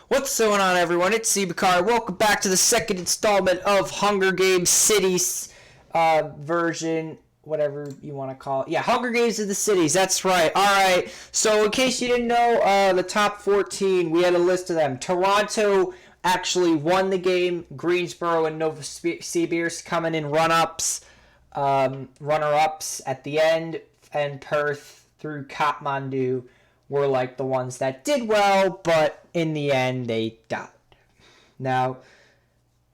What's going on, everyone? It's Sebakar. Welcome back to the second installment of Hunger Games Cities version, whatever you want to call it. Yeah, Hunger Games of the Cities. That's right. All right. So, in case you didn't know, the top 14, we had a list of them. Toronto actually won the game. Greensboro and Novosibirsk coming in runner-ups at the end, and Perth through Kathmandu were like the ones that did well, but in the end they died. Now,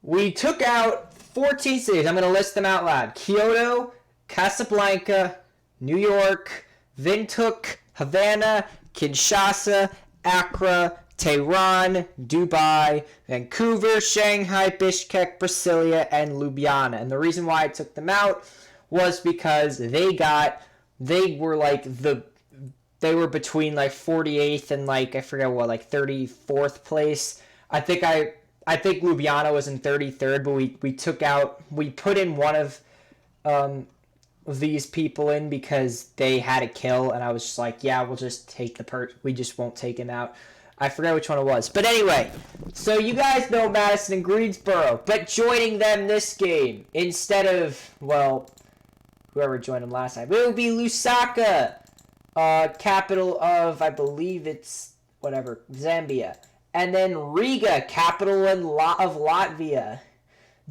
we took out 14 cities. I'm going to list them out loud. Kyoto, Casablanca, New York, Windhoek, Havana, Kinshasa, Accra, Tehran, Dubai, Vancouver, Shanghai, Bishkek, Brasilia, and Ljubljana. And the reason why I took them out was because they were between like 48th and like I forget what, like 34th place. I think Ljubljana was in 33rd, but we put in one of these people in because they had a kill, and I was just like, yeah, we'll just take we just won't take him out. I forget which one it was. But anyway, so you guys know Madison and Greensboro, but joining them this game instead of, well, whoever joined them last time, it would be Lusaka, capital of, I believe it's, Zambia. And then Riga, capital of Latvia.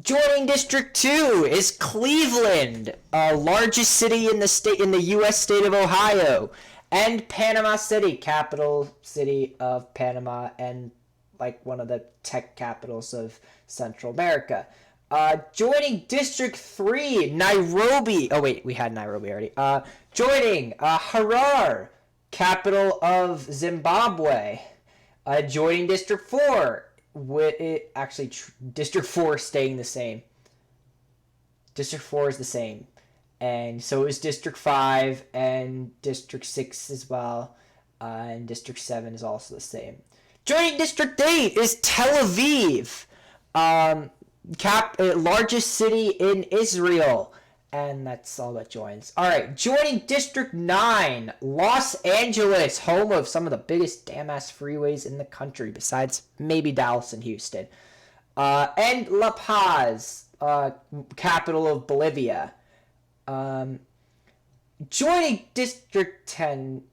Joining District 2 is Cleveland, largest city in the U.S. state of Ohio. And Panama City, capital city of Panama, and like one of the tech capitals of Central America. Joining District 3, Nairobi. Oh, wait, we had Nairobi already. Joining Harar, capital of Zimbabwe. Joining District 4. District 4 is staying the same. District 4 is the same. And so is District 5 and District 6 as well. And District 7 is also the same. Joining District 8 is Tel Aviv. Largest city in Israel. And that's all that joins. Alright, joining District 9, Los Angeles, home of some of the biggest damn-ass freeways in the country, besides maybe Dallas and Houston. And La Paz, capital of Bolivia. Joining District 10,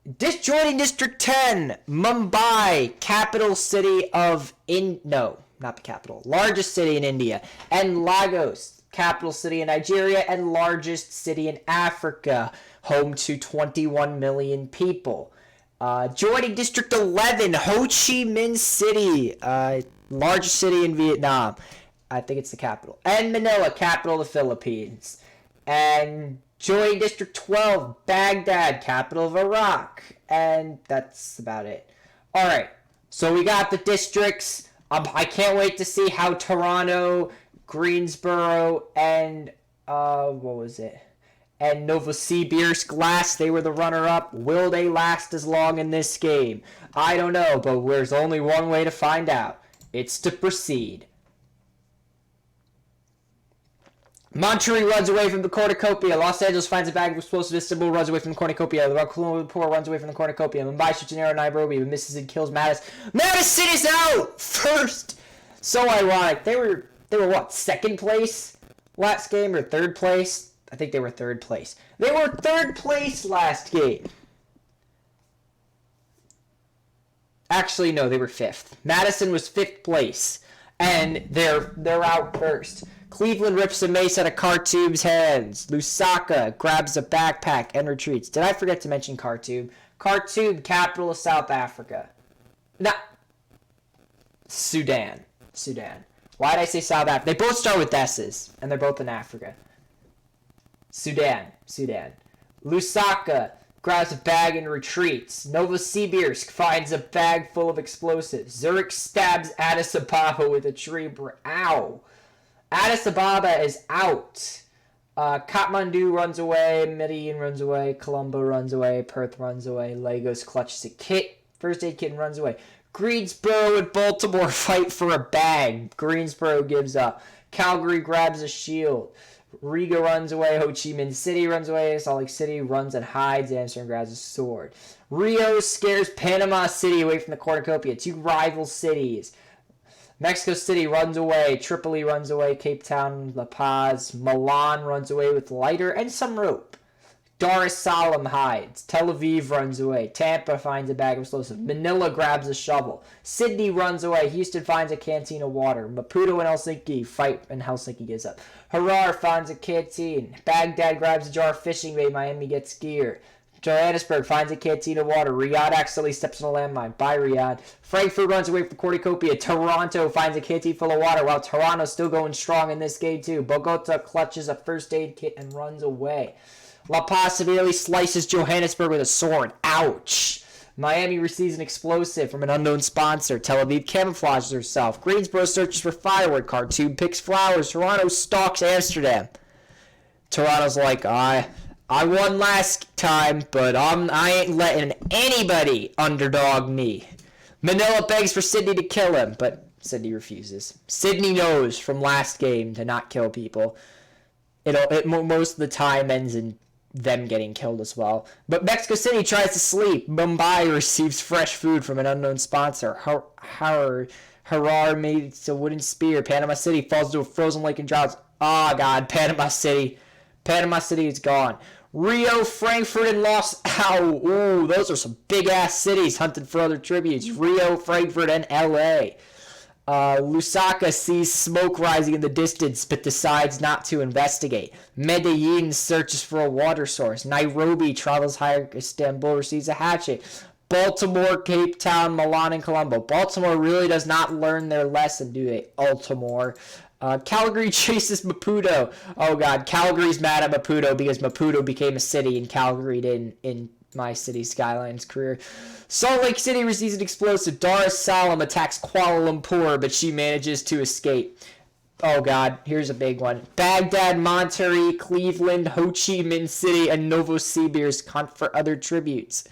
Mumbai, capital city of no, not the capital, largest city in India, and Lagos, capital city in Nigeria, and largest city in Africa, home to 21 million people. Joining District 11, Ho Chi Minh City, largest city in Vietnam. I think it's the capital. And Manila, capital of the Philippines. And joining District 12, Baghdad, capital of Iraq. And that's about it. Alright, so we got the districts. I can't wait to see how Toronto, Greensboro, and and Novosibirsk last. They were the runner-up. Will they last as long in this game? I don't know, but there's only one way to find out. It's to proceed. Monterrey runs away from the cornucopia. Los Angeles finds a bag of explosives. Istanbul runs away from the cornucopia. The Kuala Lumpur runs away from the cornucopia. Mumbai shoots an arrow at Nairobi, but misses and kills Madison. Madison is out first. So ironic. They were what, second place last game, or third place? I think they were third place. They were third place last game. Actually, no, they were fifth. Madison was fifth place, and they're out first. Cleveland rips a mace out of Khartoum's hands. Lusaka grabs a backpack and retreats. Did I forget to mention Khartoum? Khartoum, capital of South Africa. Sudan. Why did I say South Africa? They both start with S's, and they're both in Africa. Sudan. Lusaka grabs a bag and retreats. Novosibirsk finds a bag full of explosives. Zurich stabs Addis Ababa with a tree Ow! Addis Ababa is out. Kathmandu runs away. Medellin runs away. Colombo runs away. Perth runs away. Lagos clutches a kit. First aid kit and runs away. Greensboro and Baltimore fight for a bag. Greensboro gives up. Calgary grabs a shield. Riga runs away. Ho Chi Minh City runs away. Salt Lake City runs and hides. Amsterdam grabs a sword. Rio scares Panama City away from the cornucopia. Two rival cities. Mexico City runs away. Tripoli runs away. Cape Town, La Paz. Milan runs away with lighter and some rope. Dar es Salaam hides. Tel Aviv runs away. Tampa finds a bag of explosives. Manila grabs a shovel. Sydney runs away. Houston finds a canteen of water. Maputo and Helsinki fight, and Helsinki gives up. Harar finds a canteen. Baghdad grabs a jar of fishing bait. Miami gets gear. Johannesburg finds a canteen of water. Riyadh accidentally steps on a landmine. Bye, Riyadh. Frankfurt runs away from the cornucopia. Toronto finds a canteen full of water. While Toronto's still going strong in this game, too. Bogota clutches a first aid kit and runs away. La Paz severely slices Johannesburg with a sword. Ouch. Miami receives an explosive from an unknown sponsor. Tel Aviv camouflages herself. Greensboro searches for firewood. Khartoum picks flowers. Toronto stalks Amsterdam. Toronto's like, I won last time, but I ain't letting anybody underdog me. Manila begs for Sydney to kill him, but Sydney refuses. Sydney knows from last game to not kill people. It most of the time ends in them getting killed as well. But Mexico City tries to sleep. Mumbai receives fresh food from an unknown sponsor. Harar makes a wooden spear. Panama City falls into a frozen lake and drowns. Oh, God. Panama City. Panama City is gone. Rio, Frankfurt, and Ooh, those are some big-ass cities hunted for other tributes. Rio, Frankfurt, and L.A. Lusaka sees smoke rising in the distance but decides not to investigate. Medellin searches for a water source. Nairobi travels higher. Istanbul receives a hatchet. Baltimore, Cape Town, Milan, and Colombo. Baltimore really does not learn their lesson, do they? Baltimore. Calgary chases Maputo. Oh, God. Calgary's mad at Maputo because Maputo became a city and Calgary didn't in my City Skylines career. Salt Lake City receives an explosive. Dar es Salaam attacks Kuala Lumpur, but she manages to escape. Oh, God. Here's a big one. Baghdad, Monterrey, Cleveland, Ho Chi Minh City, and Novosibirsk hunt for other tributes.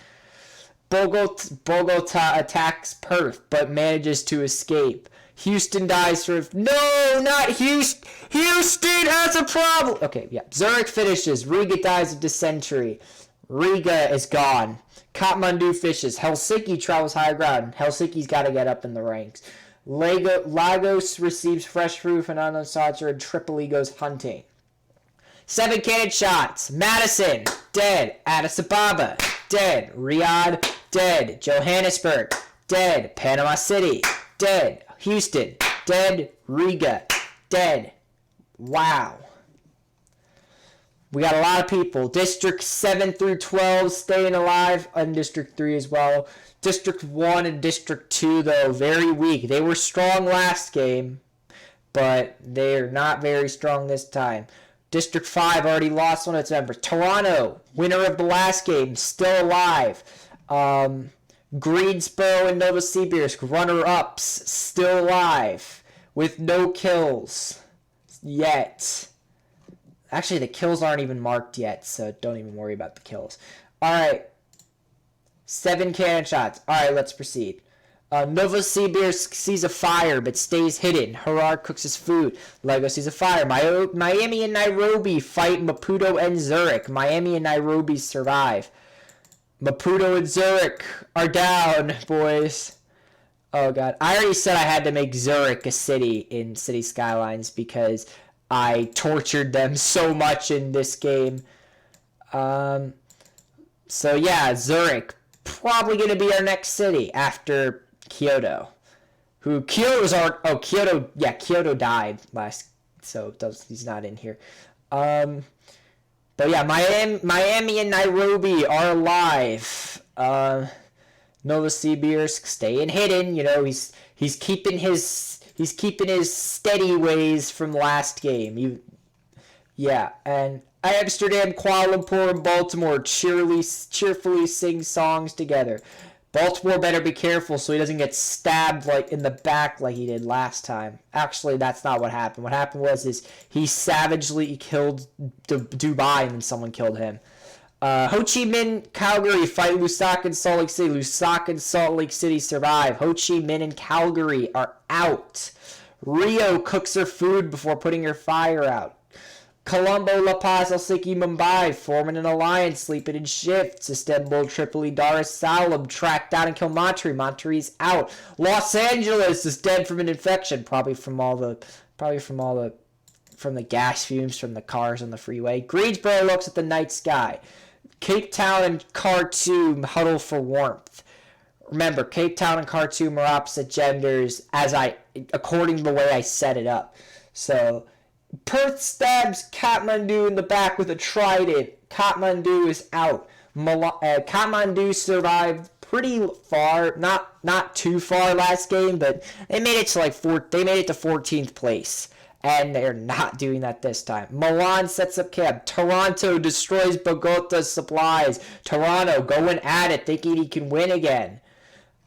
Bogota attacks Perth, but manages to escape. Houston dies No, not Houston. Houston has a problem. Okay, yeah. Zurich finishes. Riga dies of dysentery. Riga is gone. Kathmandu fishes. Helsinki travels higher ground. Helsinki's got to get up in the ranks. Lagos receives fresh fruit from an unknown sponsor, and Tripoli goes hunting. 7 cannon shots. Madison, dead. Addis Ababa, dead. Riyadh, dead. Johannesburg, dead. Panama City, dead. Houston, dead. Riga, dead. Wow. We got a lot of people. District 7 through 12 staying alive, and District 3 as well. District 1 and District 2, though, very weak. They were strong last game, but they're not very strong this time. District 5 already lost one of its members. Toronto, winner of the last game, still alive. Greensboro and Novosibirsk, runner-ups, still alive, with no kills yet. Actually, the kills aren't even marked yet, so don't even worry about the kills. All right. 7 cannon shots. All right, let's proceed. Novosibirsk sees a fire but stays hidden. Harar cooks his food. Lego sees a fire. Miami and Nairobi fight Maputo and Zurich. Miami and Nairobi survive. Maputo and Zurich are down, boys. Oh, God. I already said I had to make Zurich a city in City Skylines because I tortured them so much in this game. So, yeah, Zurich. Probably going to be our next city after Kyoto. Kyoto died last, so he's not in here. But yeah, Miami and Nairobi are alive. Novosibirsk staying hidden. You know, he's keeping his steady ways from last game. And Amsterdam, Kuala Lumpur, and Baltimore cheerfully sing songs together. Baltimore better be careful so he doesn't get stabbed like in the back like he did last time. Actually, that's not what happened. What happened was he savagely killed Dubai and then someone killed him. Ho Chi Minh, Calgary fight Lusaka and Salt Lake City. Lusaka and Salt Lake City survive. Ho Chi Minh and Calgary are out. Rio cooks her food before putting her fire out. Colombo, La Paz, Helsinki, Mumbai, forming an alliance, sleeping in shifts. Istanbul, Tripoli, Dar es Salaam, track down and kill Monterrey. Monterrey's out. Los Angeles is dead from an infection, probably from the gas fumes from the cars on the freeway. Greensboro looks at the night sky. Cape Town and Khartoum huddle for warmth. Remember, Cape Town and Khartoum are opposite genders according to the way I set it up. So, Perth stabs Kathmandu in the back with a trident. Kathmandu is out. Kathmandu survived pretty far, not too far last game, but they made it to 14th place. And they're not doing that this time. Milan sets up camp. Toronto destroys Bogota's supplies. Toronto going at it, thinking he can win again.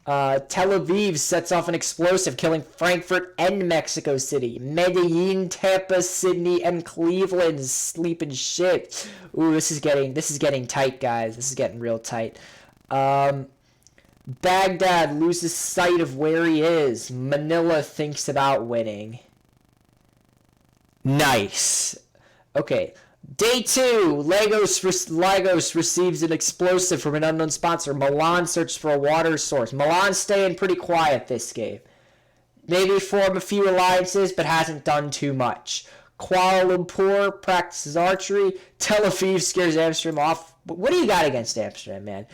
Tel Aviv sets off an explosive, killing Frankfurt and Mexico City. Medellin, Tampa, Sydney, and Cleveland sleep in shit. Ooh, this is getting tight, guys. This is getting real tight. Baghdad loses sight of where he is. Manila thinks about winning. Nice. Okay. Day 2, Lagos receives an explosive from an unknown sponsor. Milan searches for a water source. Milan's staying pretty quiet this game. Maybe form a few alliances, but hasn't done too much. Kuala Lumpur practices archery. Tel Aviv scares Amsterdam off. But what do you got against Amsterdam, man?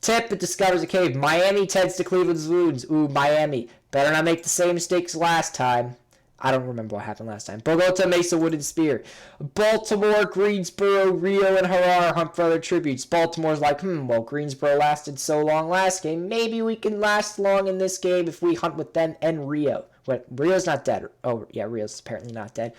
Tip, it discovers a cave. Miami tends to Cleveland's wounds. Ooh, Miami. Better not make the same mistakes last time. I don't remember what happened last time. Bogota makes a wooden spear. Baltimore, Greensboro, Rio, and Harar hunt for other tributes. Baltimore's like, well, Greensboro lasted so long last game. Maybe we can last long in this game if we hunt with them and Rio. Wait, Rio's not dead. Oh, yeah, Rio's apparently not dead.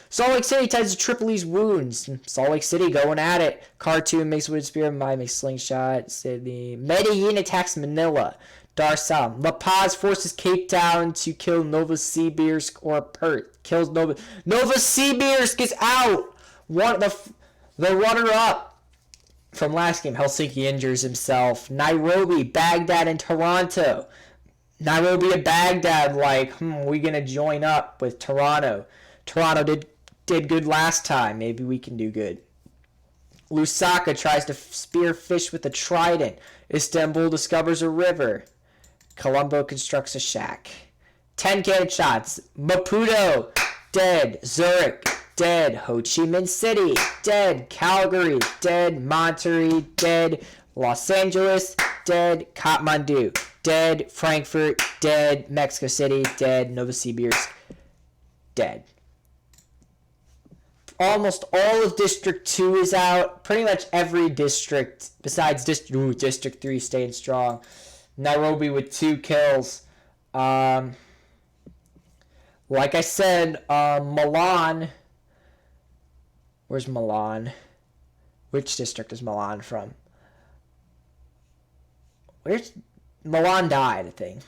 Salt Lake City tends to Tripoli's wounds. Salt Lake City going at it. Khartoum makes a wooden spear. Mai makes slingshot. Sydney. Medellin attacks Manila. Dar es Salaam. La Paz forces Cape Town to kill Novosibirsk or Perth. Kills Novosibirsk is out! The runner-up from last game. Helsinki injures himself. Nairobi, Baghdad, and Toronto. Nairobi and Baghdad we gonna join up with Toronto. Toronto did good last time. Maybe we can do good. Lusaka tries to spear fish with a trident. Istanbul discovers a river. Colombo constructs a shack. 10 cannon shots. Maputo, dead. Zurich, dead. Ho Chi Minh City, dead. Calgary, dead. Monterrey, dead. Los Angeles, dead. Kathmandu, dead. Frankfurt, dead. Mexico City, dead. Novosibirsk, dead. Almost all of District 2 is out. Pretty much every district, besides District 3 staying strong. Nairobi with 2 kills. Like I said, Milan. Where's Milan? Which district is Milan from? Where's Milan died, I think.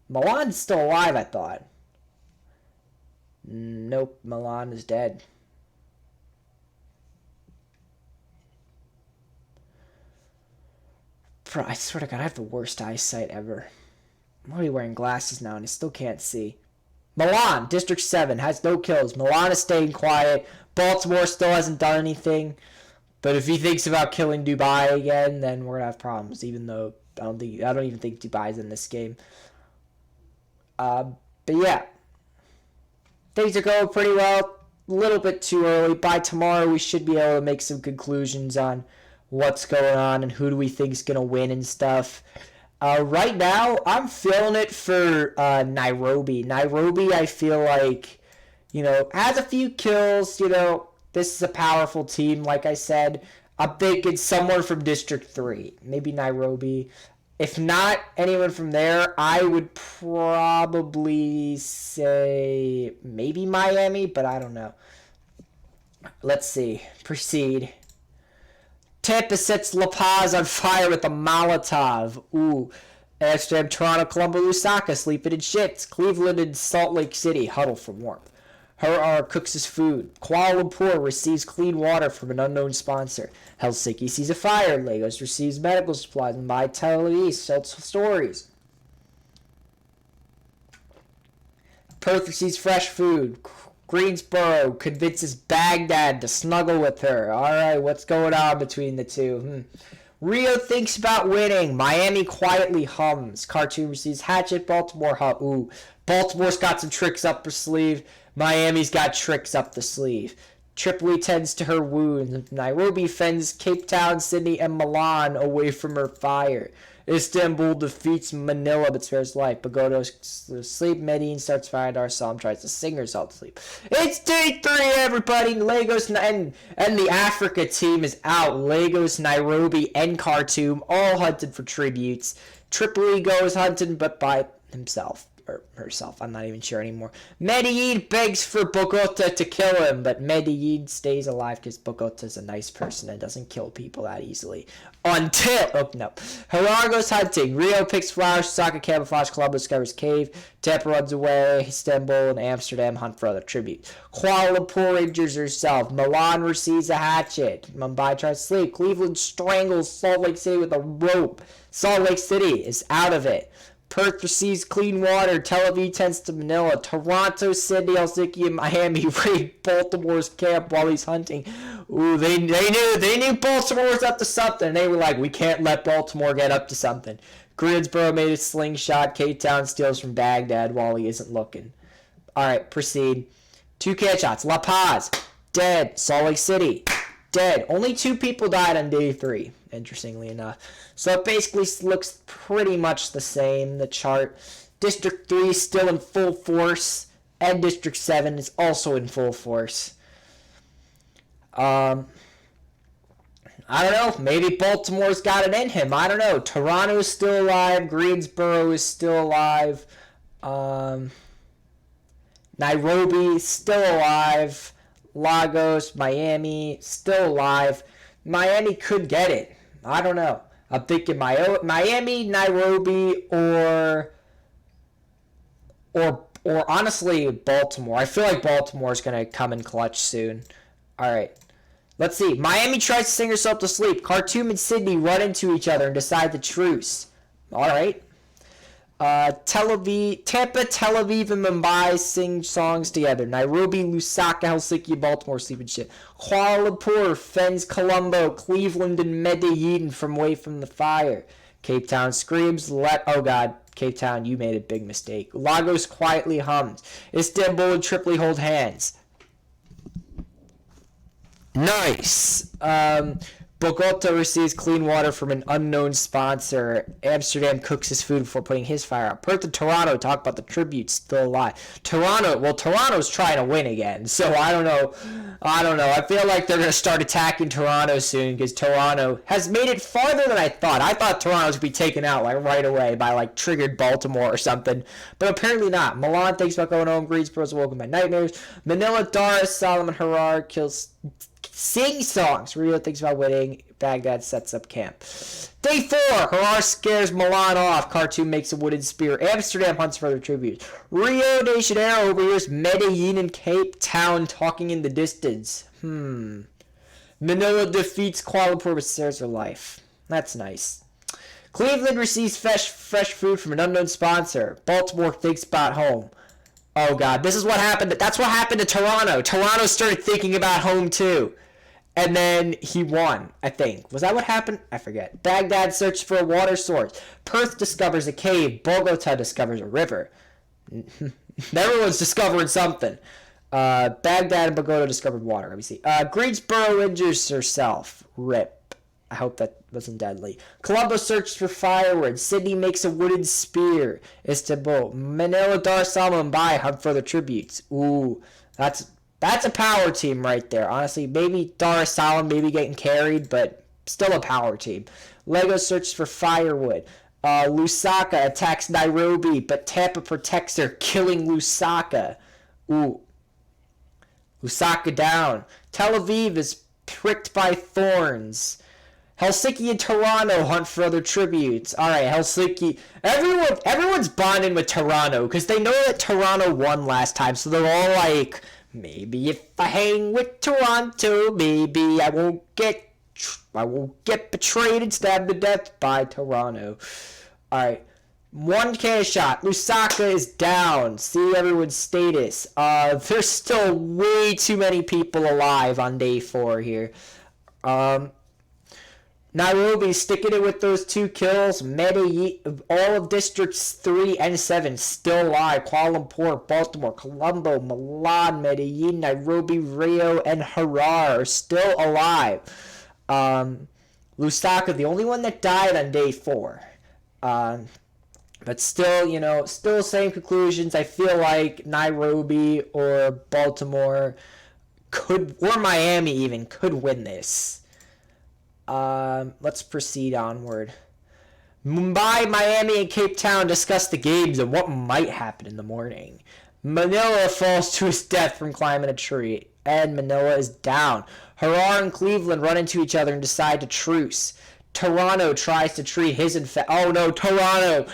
Milan's still alive, I thought. Nope, Milan is dead. Bro, I swear to God, I have the worst eyesight ever. I'm already wearing glasses now and I still can't see. Milan, District 7, has no kills. Milan is staying quiet. Baltimore still hasn't done anything. But if he thinks about killing Dubai again, then we're going to have problems, even though I don't even think Dubai's in this game. But yeah. Things are going pretty well. A little bit too early. By tomorrow, we should be able to make some conclusions on what's going on and who do we think is going to win and stuff. Right now, I'm feeling it for Nairobi. Nairobi, I feel like, has a few kills. This is a powerful team, like I said. I'm thinking someone from District 3. Maybe Nairobi. If not anyone from there, I would probably say maybe Miami, but I don't know. Let's see. Proceed. Tampa sets La Paz on fire with a Molotov. Ooh. Amsterdam, Toronto, Colombo, Lusaka sleeping in shits. Cleveland and Salt Lake City huddle for warmth. Harar cooks his food. Kuala Lumpur receives clean water from an unknown sponsor. Helsinki sees a fire. Lagos receives medical supplies. And by Tel Aviv sells stories. Perth receives fresh food. Greensboro convinces Baghdad to snuggle with her. All right, what's going on between the two? Rio thinks about winning. Miami quietly hums. Khartoum receives hatchet. Baltimore Ooh, Baltimore's got some tricks up her sleeve. Miami's got tricks up the sleeve. Tripoli tends to her wounds. Nairobi fends Cape Town, Sydney, and Milan away from her fire. Istanbul defeats Manila but spares life. Bogota's asleep. Medellin starts firing. Dar es Salaam tries to sing herself to sleep. It's day 3, everybody. Lagos and the Africa team is out. Lagos, Nairobi, and Khartoum all hunted for tributes. Tripoli goes hunting but by himself. Or herself, I'm not even sure anymore. Medellin begs for Bogota to kill him, but Medellin stays alive because Bogota's a nice person and doesn't kill people that easily. Harar goes hunting. Rio picks flowers. Osaka camouflage. Colombo discovers cave. Tampa runs away. Istanbul and Amsterdam hunt for other tribute. Kuala Lumpur injures herself. Milan receives a hatchet. Mumbai tries to sleep. Cleveland strangles Salt Lake City with a rope. Salt Lake City is out of it. Perth receives clean water. Tel Aviv tends to Manila. Toronto, Sydney, Helsinki, and Miami raid Baltimore's camp while he's hunting. Ooh, they knew Baltimore was up to something. They were like, we can't let Baltimore get up to something. Greensboro made a slingshot. Cape Town steals from Baghdad while he isn't looking. All right, proceed. 2 catch shots. La Paz, dead. Salt Lake City, dead. Only 2 people died on day 3, interestingly enough. So it basically looks pretty much the same, the chart. District 3 is still in full force, and District 7 is also in full force. I don't know. Maybe Baltimore's got it in him. I don't know. Toronto's still alive. Greensboro is still alive. Nairobi still alive. Lagos, Miami still alive. Miami could get it. I don't know. I'm thinking Miami, Nairobi, or honestly Baltimore. I feel like Baltimore's gonna come in clutch soon. All right, let's see. Miami tries to sing herself to sleep. Khartoum and Sydney run into each other and decide the truce. All right. Tampa, Tel Aviv, and Mumbai sing songs together. Nairobi, Lusaka, Helsinki, Baltimore sleep and shit. Kuala Lumpur fends Colombo, Cleveland, and Medellin from away from the fire. Cape Town screams, oh god, Cape Town, you made a big mistake. Lagos quietly hums. Istanbul and Tripoli hold hands. Nice. Bogota receives clean water from an unknown sponsor. Amsterdam cooks his food before putting his fire out. Perth and Toronto talk about the tributes still alive. Toronto's trying to win again, so I don't know. I feel like they're going to start attacking Toronto soon because Toronto has made it farther than I thought. I thought Toronto was going to be taken out like right away by like triggered Baltimore or something, but apparently not. Milan thinks about going home. Greensboro's woken by nightmares. Manila, Dar es Salaam, and Harar sing songs. Rio thinks about winning. Baghdad sets up camp. Day 4. Harar scares Milan off. Khartoum makes a wooden spear. Amsterdam hunts for their tribute. Rio de Janeiro overhears Medellin and Cape Town talking in the distance. Manila defeats Kuala Lumpur but spares her life. That's nice. Cleveland receives fresh food from an unknown sponsor. Baltimore thinks about home. Oh god, this is what happened. That's what happened to Toronto. Toronto started thinking about home too. And then he won, I think. Was that what happened? I forget. Baghdad searches for a water source. Perth discovers a cave. Bogota discovers a river. Everyone's discovering something. Baghdad and Bogota discovered water. Let me see. Greensboro injures herself. RIP. I hope that wasn't deadly. Colombo searches for firewood. Sydney makes a wooden spear. Istanbul. Manila, Dar es Salaam, Mumbai hunt for the tributes. Ooh, that's a power team right there. Honestly, maybe Dar es Salaam maybe getting carried, but still a power team. Lagos searches for firewood. Lusaka attacks Nairobi, but Tampa protects her, killing Lusaka. Ooh. Lusaka down. Tel Aviv is pricked by thorns. Helsinki and Toronto hunt for other tributes. Alright, Helsinki. Everyone's bonding with Toronto because they know that Toronto won last time, so they're all like, maybe if I hang with Toronto, maybe I won't get betrayed and stabbed to death by Toronto. Alright. One cannon shot. Lusaka is down. See everyone's status. There's still way too many people alive on day 4 here. Nairobi sticking it with those 2 kills. Medellin, all of districts 3 and 7 still alive. Kuala Lumpur, Baltimore, Colombo, Milan, Medellin, Nairobi, Rio, and Harar are still alive. Lusaka, the only one that died on day 4. But still, still same conclusions. I feel like Nairobi or Baltimore or Miami even could win this. Let's proceed onward. Mumbai, Miami, and Cape Town discuss the games and what might happen in the morning. Manila falls to his death from climbing a tree, and Manila is down. Harar and Cleveland run into each other and decide to truce. Toronto tries to treat his oh no, Toronto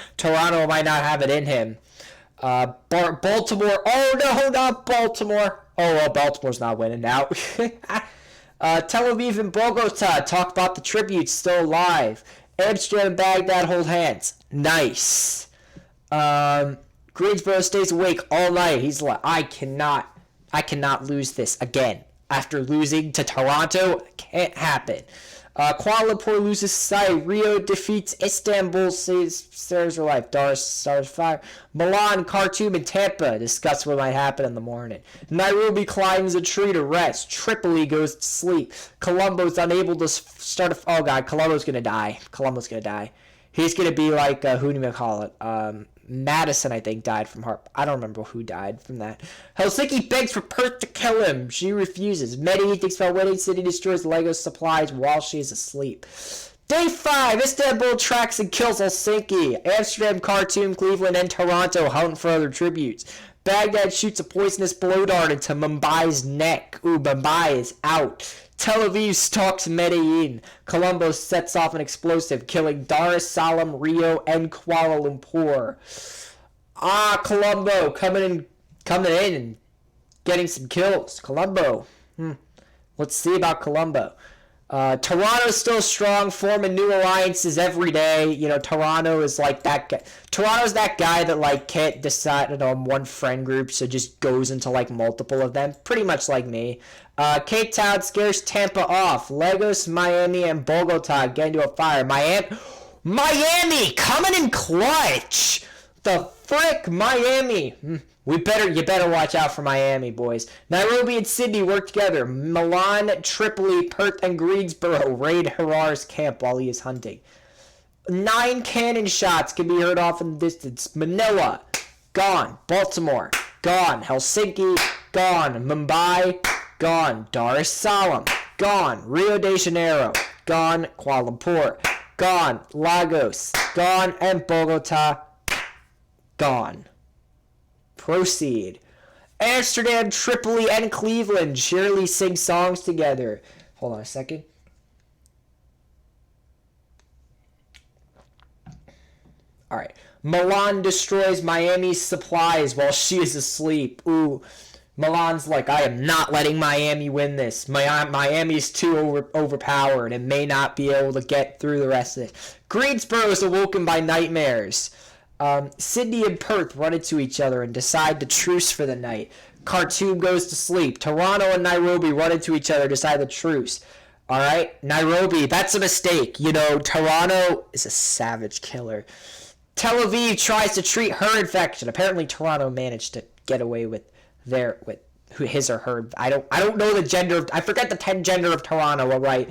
might not have it in him. Baltimore, oh no, not Baltimore. Oh well, Baltimore's not winning now. Tel Aviv and Bogota talk about the tributes still alive. Amsterdam and Baghdad hold hands. Nice. Greensboro stays awake all night. He's like, I cannot lose this again. After losing to Toronto, it can't happen. Kuala Lumpur loses sight. Rio defeats Istanbul. Stars are life. Dar stars fire. Milan, Khartoum, and Tampa discuss what might happen in the morning. Nairobi climbs a tree to rest. Tripoli goes to sleep. Colombo's unable to start a... Oh, God. Colombo's going to die. He's going to be like... who do you call it? Madison, I think, died from heart. I don't remember who died from that. Helsinki begs for Perth to kill him. She refuses. Medellin thinks about winning. City destroys Lego supplies while she is asleep. Day 5. Istanbul tracks and kills Helsinki. Amsterdam, Khartoum, Cleveland, and Toronto hunt for other tributes. Baghdad shoots a poisonous blow dart into Mumbai's neck. Ooh, Mumbai is out. Tel Aviv stalks Medellin. Colombo sets off an explosive, killing Dar es Salaam, Rio, and Kuala Lumpur. Colombo coming in and getting some kills. Colombo. Let's see about Colombo. Toronto's still strong, forming new alliances every day. Toronto is like that guy. Toronto's that guy that can't decide on one friend group, so just goes into multiple of them. Pretty much like me. Cape Town scares Tampa off. Lagos, Miami, and Bogota get into a fire. Miami coming in clutch. The frick, Miami. You better watch out for Miami, boys. Nairobi and Sydney work together. Milan, Tripoli, Perth, and Greensboro raid Harar's camp while he is hunting. 9 cannon shots can be heard off in the distance. Manila, gone. Baltimore, gone. Helsinki, gone. Mumbai, gone. Dar es Salaam, gone. Rio de Janeiro, gone. Kuala Lumpur, gone. Lagos, gone. And Bogota, gone. Proceed. Amsterdam, Tripoli, and Cleveland cheerily sing songs together. Hold on a second. Alright. Milan destroys Miami's supplies while she is asleep. Ooh. Milan's like, I am not letting Miami win this. Miami's too overpowered and may not be able to get through the rest of it. Greensboro is awoken by nightmares. Sydney and Perth run into each other and decide to truce for the night. Khartoum goes to sleep. Toronto and Nairobi run into each other and decide to truce. Alright? Nairobi, that's a mistake. Toronto is a savage killer. Tel Aviv tries to treat her infection. Apparently Toronto managed to get away with his or her. I don't know the gender of, I forget the gender of Toronto, alright?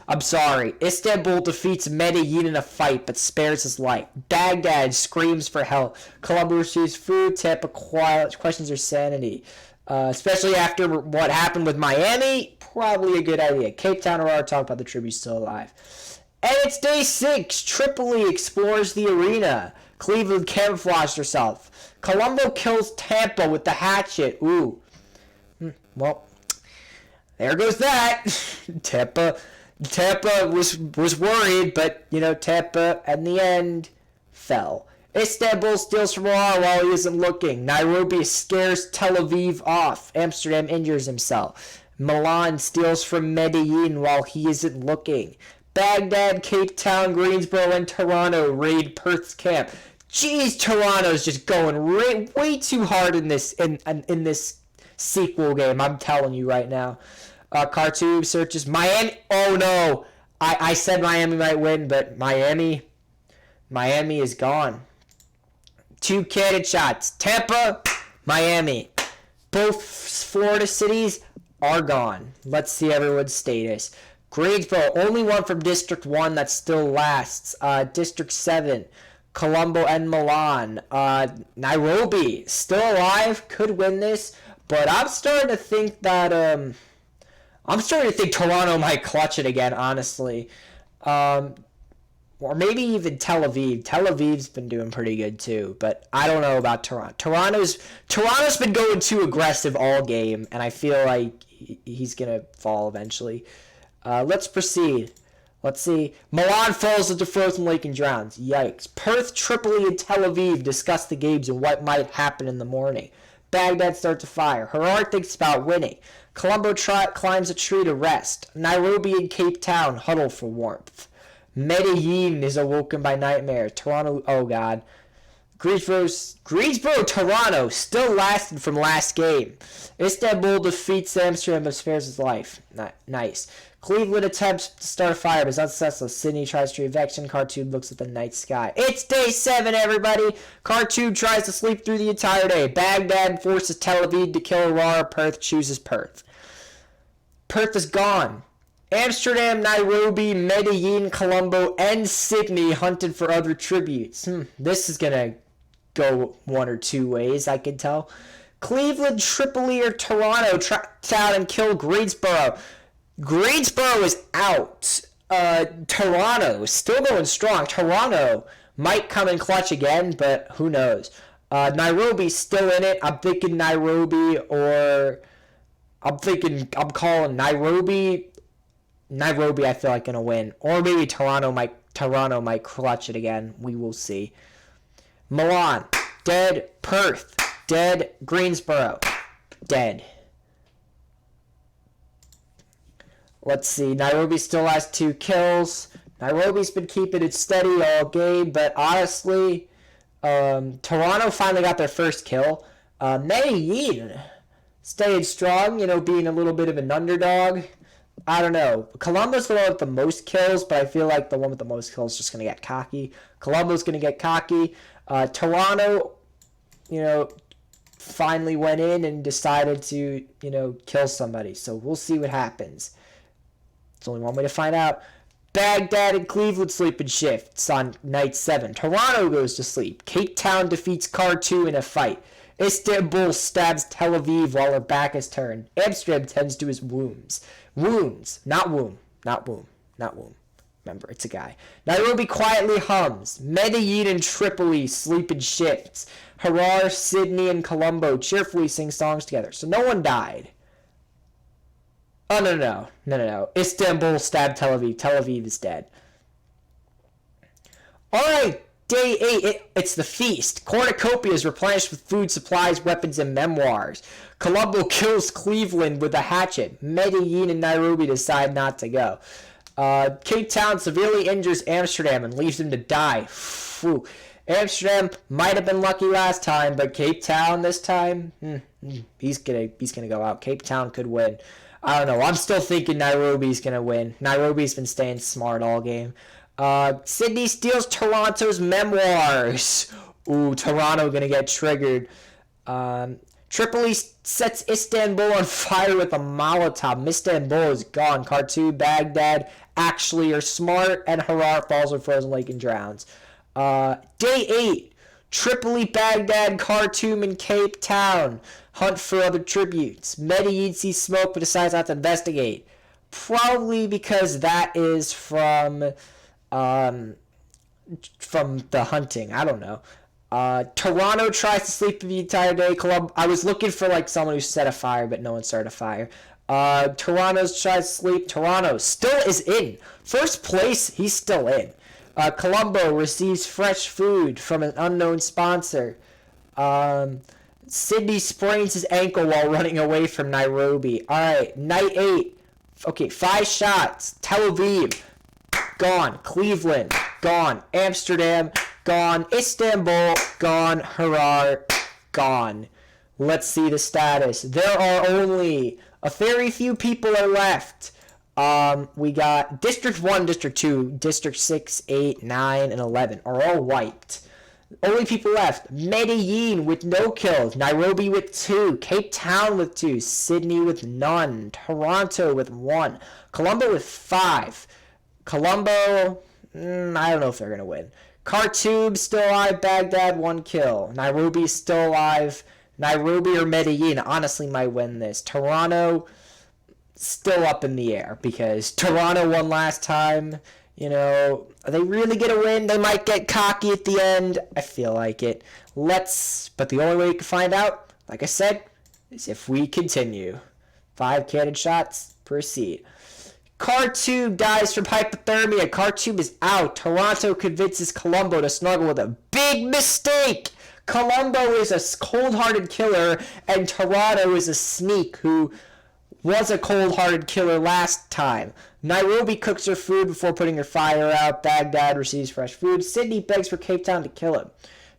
I'm sorry. Istanbul defeats Medellin in a fight but spares his life. Baghdad screams for help. Colombo receives food. Tampa questions her sanity. Especially after what happened with Miami, probably a good idea. Cape Town Aurora talk about the tribute still alive. And it's day 6. Tripoli explores the arena. Cleveland camouflaged herself. Colombo kills Tampa with the hatchet. Ooh. Well, there goes that. Tampa was worried, but, Tampa, in the end, fell. Istanbul steals from Aurora while he isn't looking. Nairobi scares Tel Aviv off. Amsterdam injures himself. Milan steals from Medellin while he isn't looking. Baghdad, Cape Town, Greensboro, and Toronto raid Perth's camp. Jeez, Toronto's just going way too hard in this this sequel game. I'm telling you right now. Khartoum searches Miami. Oh no, I said Miami might win, but Miami is gone. 2 cannon shots. Tampa, Miami. Both Florida cities are gone. Let's see everyone's status. Greensboro, only one from District 1 that still lasts. District 7, Colombo and Milan. Nairobi, still alive, could win this, but I'm starting to think that, Toronto might clutch it again, honestly. Or maybe even Tel Aviv. Tel Aviv's been doing pretty good too, but I don't know about Toronto. Toronto's been going too aggressive all game, and I feel like he's gonna fall eventually. Let's proceed. Let's see. Milan falls into frozen lake and drowns. Yikes. Perth, Tripoli, and Tel Aviv discuss the games and what might happen in the morning. Baghdad starts a fire. Harar thinks about winning. Colombo climbs a tree to rest. Nairobi and Cape Town huddle for warmth. Medellin is awoken by nightmare. Toronto, oh god. Greensboro, Toronto, still lasted from last game. Istanbul defeats Amsterdam but spares his life. Nice. Cleveland attempts to start a fire but is unsuccessful. Sydney tries to eviction. Khartoum looks at the night sky. It's day 7, everybody. Khartoum tries to sleep through the entire day. Baghdad forces Tel Aviv to kill Aurora. Perth chooses Perth. Perth is gone. Amsterdam, Nairobi, Medellin, Colombo, and Sydney hunted for other tributes. This is going to go one or two ways, I can tell. Cleveland, Tripoli, or Toronto tracked out and killed Greensboro. Greensboro is out. Toronto is still going strong. Toronto might come in clutch again, but who knows. Nairobi's still in it. I'm thinking Nairobi, or I'm calling Nairobi. Nairobi, I feel like, gonna win, or maybe Toronto might clutch it again. We will see. Milan, dead. Perth, dead. Greensboro, dead. Let's see. Nairobi still has 2 kills. Nairobi's been keeping it steady all game, but honestly, Toronto finally got their first kill. Medellin staying strong, being a little bit of an underdog. I don't know. Colombo's the one with the most kills, but I feel like the one with the most kills is just going to get cocky. Colombo's going to get cocky. Toronto, finally went in and decided to, kill somebody. So we'll see what happens. There's only one way to find out. Baghdad and Cleveland sleep in shifts on night 7. Toronto goes to sleep. Cape Town defeats Khartoum in a fight. Istanbul stabs Tel Aviv while her back is turned. Amsterdam tends to his wounds. Wounds, not womb. Remember, it's a guy. Nairobi quietly hums. Medellin and Tripoli sleep in shifts. Harar, Sydney, and Colombo cheerfully sing songs together. So no one died. Oh, no. Istanbul stabbed Tel Aviv. Tel Aviv is dead. Alright, day 8. It's the feast. Cornucopia is replenished with food, supplies, weapons, and memoirs. Colombo kills Cleveland with a hatchet. Medellin and Nairobi decide not to go. Cape Town severely injures Amsterdam and leaves him to die. Phew. Amsterdam might have been lucky last time, but Cape Town this time, he's gonna go out. Cape Town could win. I don't know. I'm still thinking Nairobi's gonna win. Nairobi's been staying smart all game. Sydney steals Toronto's memoirs. Ooh, Toronto gonna get triggered. Tripoli sets Istanbul on fire with a Molotov. Istanbul is gone. Khartoum, Baghdad actually are smart, and Harar falls in frozen lake and drowns. Day 8. Tripoli, Baghdad, Khartoum, and Cape Town hunt for other tributes. Medellin sees smoke but decides not to investigate. Probably because that is from the hunting. I don't know. Toronto tries to sleep the entire day. I was looking for someone who set a fire, but no one started a fire. Toronto tries to sleep. Toronto still is in. First place, he's still in. Colombo receives fresh food from an unknown sponsor. Sydney sprains his ankle while running away from Nairobi. Alright, night 8. Okay, 5 shots. Tel Aviv, gone. Cleveland, gone. Amsterdam, gone. Istanbul, gone. Harar, gone. Let's see the status. There are only a very few people are left. We got District 1, District 2, District 6, 8, 9, and 11 are all wiped. Only people left. Medellin with no kills. Nairobi with 2. Cape Town with 2. Sydney with none. Toronto with 1. Colombo with 5. Colombo, I don't know if they're going to win. Khartoum still alive. Baghdad 1 kill. Nairobi still alive. Nairobi or Medellin honestly might win this. Toronto still up in the air because Toronto won last time. You know, are they really going to win? They might get cocky at the end. I feel like it. But the only way you can find out, like I said, is if we continue. 5 cannon shots, proceed. Khartoum dies from hypothermia. Khartoum is out. Toronto convinces Colombo to snuggle with a big mistake. Colombo is a cold-hearted killer, and Toronto is a sneak who was a cold-hearted killer last time. Nairobi cooks her food before putting her fire out. Baghdad receives fresh food. Sydney begs for Cape Town to kill him.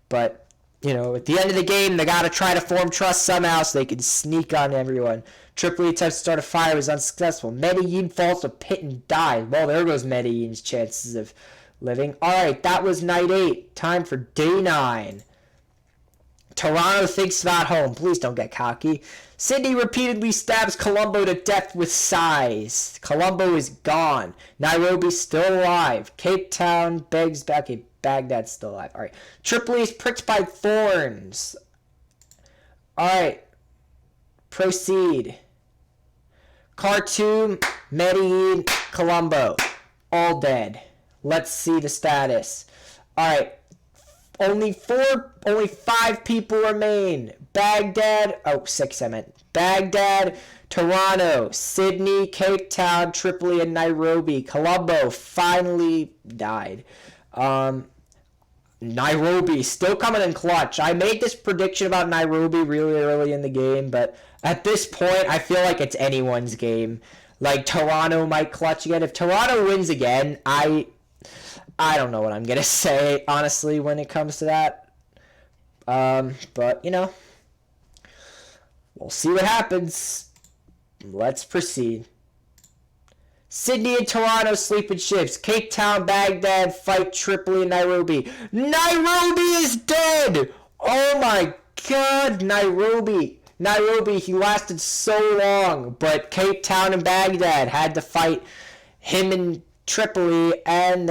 But, you know, at the end of the game, they got to try to form trust somehow so they can sneak on everyone. Tripoli attempts to start a fire, was unsuccessful. Medellin falls to a pit and dies. Well, there goes Medellin's chances of living. Alright, that was night 8. Time for day 9. Toronto thinks about home. Please don't get cocky. Sydney repeatedly stabs Colombo to death with sighs. Colombo is gone. Nairobi still alive. Cape Town begs back. Okay, Baghdad's still alive. Alright. Tripoli is pricked by thorns. Alright. Proceed. Khartoum, Medellin, Colombo. All dead. Let's see the status. Alright. Only 5 people remain. Baghdad, 6 I meant. Baghdad, Toronto, Sydney, Cape Town, Tripoli, and Nairobi. Colombo finally died. Nairobi still coming in clutch. I made this prediction about Nairobi really early in the game, but at this point, I feel like it's anyone's game. Like, Toronto might clutch again. If Toronto wins again, I don't know what I'm going to say, honestly, when it comes to that. But, you know, we'll see what happens. Let's proceed. Sydney and Toronto sleep in ships. Cape Town, Baghdad fight Tripoli and Nairobi. Nairobi is dead! Oh my god, Nairobi. Nairobi, he lasted so long, but Cape Town and Baghdad had to fight him in Tripoli, and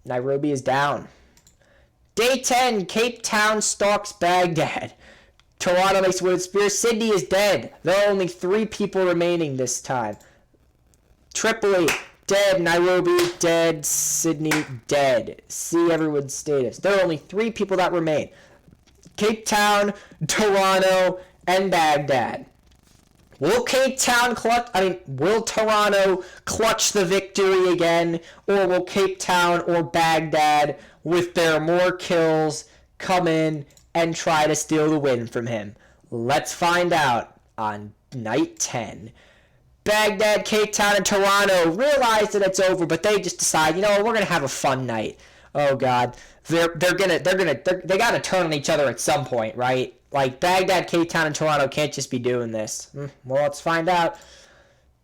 Nairobi is down. Day 10, Cape Town stalks Baghdad. Toronto makes a wooden spear. Sydney is dead. There are only 3 people remaining this time. Tripoli, dead. Nairobi, dead. Sydney, dead. See everyone's status. There are only 3 people that remain. Cape Town, Toronto, and Baghdad. Will Toronto clutch the victory again, or will Cape Town or Baghdad, with their more kills, come in and try to steal the win from him? Let's find out on night 10. Baghdad, Cape Town, and Toronto realize that it's over, but they just decide, you know, we're gonna have a fun night. Oh God, they gotta turn on each other at some point, right? Like, Baghdad, Cape Town, and Toronto can't just be doing this. Well, let's find out.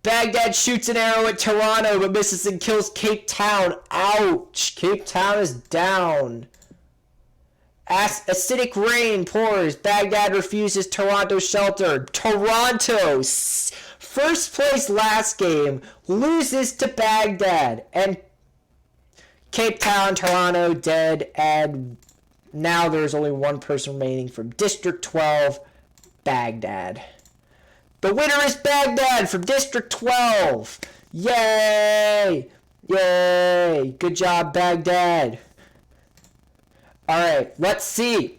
Baghdad shoots an arrow at Toronto, but misses and kills Cape Town. Ouch! Cape Town is down. Acidic rain pours. Baghdad refuses Toronto's shelter. Toronto, first place last game, loses to Baghdad. And Cape Town, Toronto, dead, and now there's only 1 person remaining from District 12, Baghdad. The winner is Baghdad from District 12! Yay! Yay! Good job, Baghdad. Alright, let's see.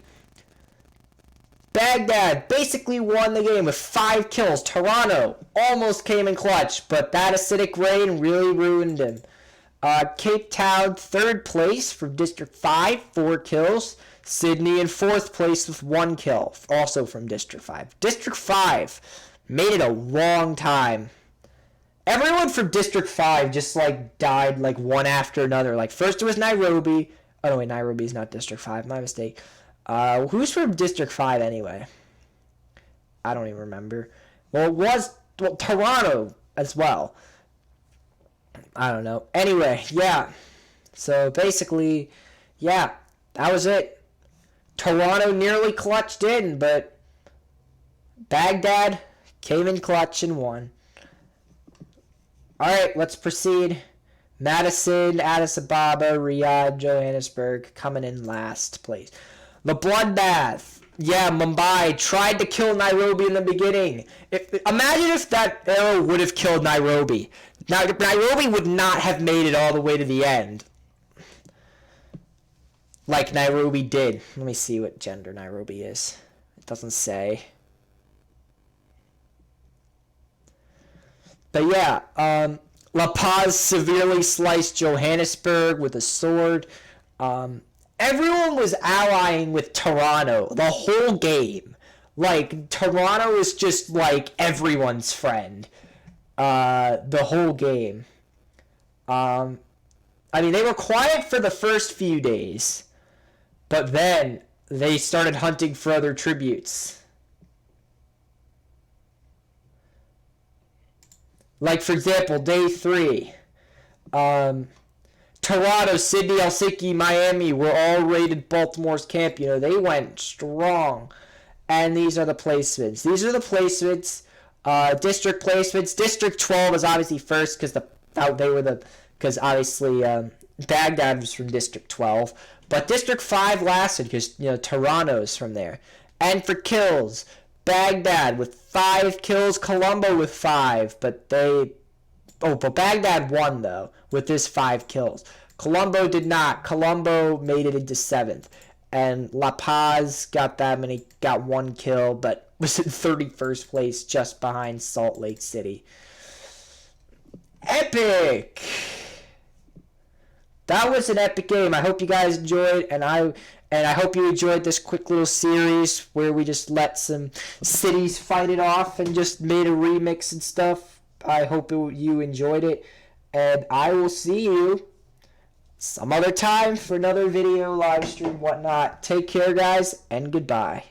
Baghdad basically won the game with 5 kills. Toronto almost came in clutch, but that acidic rain really ruined him. Cape Town, 3rd place from District 5, 4 kills. Sydney in 4th place with 1 kill, also from District 5. District 5 made it a long time. Everyone from District 5 just, died, one after another. First it was Nairobi, Oh, no, wait, Nairobi's not District 5. My mistake. Who's from District 5 anyway? I don't even remember. Well, it was Toronto as well. I don't know. Anyway, yeah. So basically, yeah, that was it. Toronto nearly clutched in, but Baghdad came in clutch and won. All right, let's proceed. Madison, Addis Ababa, Riyadh, Johannesburg coming in last place. The bloodbath. Yeah, Mumbai tried to kill Nairobi in the beginning. Imagine if that arrow would have killed Nairobi. Now, Nairobi would not have made it all the way to the end. Like Nairobi did. Let me see what gender Nairobi is. It doesn't say. But yeah, La Paz severely sliced Johannesburg with a sword. Everyone was allying with Toronto the whole game. Like, Toronto is just, like, everyone's friend. The whole game. I mean, they were quiet for the first few days. But then, they started hunting for other tributes. Like, for example, day 3. Toronto, Sydney, Helsinki, Miami were all rated Baltimore's camp. You know, they went strong. And these are the placements. These are the placements. District placements. District 12 is obviously first because obviously Baghdad was from District 12. But District 5 lasted because, you know, Toronto's from there. And for kills, Baghdad with 5 kills, Colombo with 5. But Baghdad won, though, with his 5 kills. Colombo did not. Colombo made it into 7th. And La Paz got 1 kill, but was in 31st place, just behind Salt Lake City. Epic! That was an epic game. I hope you guys enjoyed, and I hope you enjoyed this quick little series where we just let some cities fight it off and just made a remix and stuff. I hope you enjoyed it, and I will see you some other time for another video, live stream, whatnot. Take care, guys, and goodbye.